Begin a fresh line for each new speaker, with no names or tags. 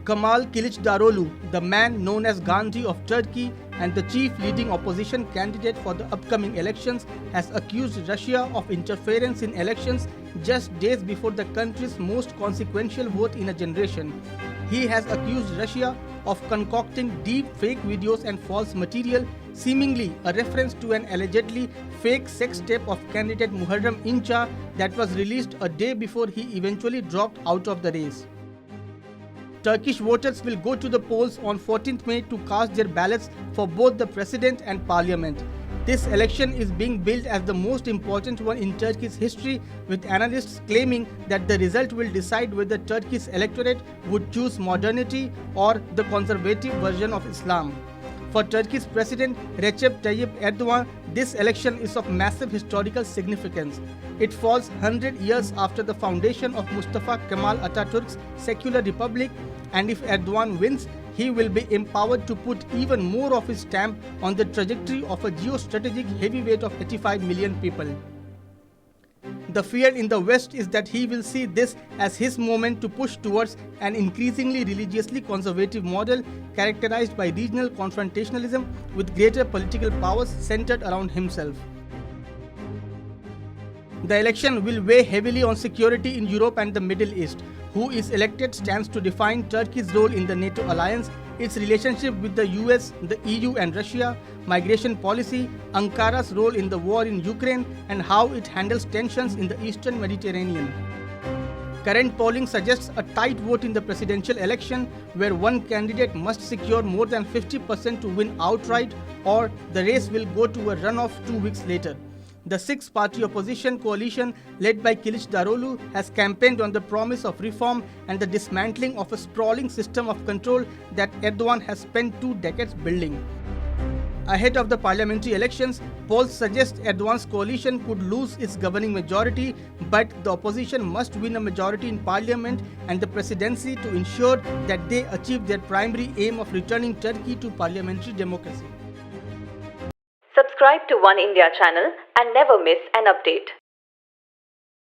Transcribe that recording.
Kemal Kilicdaroglu, the man known as Gandhi of Turkey and the chief leading opposition candidate for the upcoming elections, has accused Russia of interference in elections just days before the country's most consequential vote in a generation. He has accused Russia of concocting deepfake videos and false material, seemingly a reference to an allegedly fake sex tape of candidate Muharrem İnce that was released a day before he eventually dropped out of the race. Turkish voters will go to the polls on 14th May to cast their ballots for both the president and parliament. This election is being billed as the most important one in Turkey's history, with analysts claiming that the result will decide whether Turkey's electorate would choose modernity or the conservative version of Islam. For Turkey's President Recep Tayyip Erdogan, this election is of massive historical significance. It falls 100 years after the foundation of Mustafa Kemal Atatürk's secular republic, and if Erdogan wins, he will be empowered to put even more of his stamp on the trajectory of a geostrategic heavyweight of 85 million people. The fear in the West is that he will see this as his moment to push towards an increasingly religiously conservative model characterized by regional confrontationalism with greater political powers centered around himself. The election will weigh heavily on security in Europe and the Middle East. Who is elected stands to define Turkey's role in the NATO alliance, its relationship with the US, the EU and Russia, migration policy, Ankara's role in the war in Ukraine, and how it handles tensions in the Eastern Mediterranean. Current polling suggests a tight vote in the presidential election, where one candidate must secure more than 50% to win outright, or the race will go to a runoff 2 weeks later. The six-party opposition coalition led by Kilicdaroglu has campaigned on the promise of reform and the dismantling of a sprawling system of control that Erdogan has spent 2 decades building. Ahead of the parliamentary elections, polls suggest Erdogan's coalition could lose its governing majority, but the opposition must win a majority in parliament and the presidency to ensure that they achieve their primary aim of returning Turkey to parliamentary democracy.
Subscribe to One India channel and never miss an update.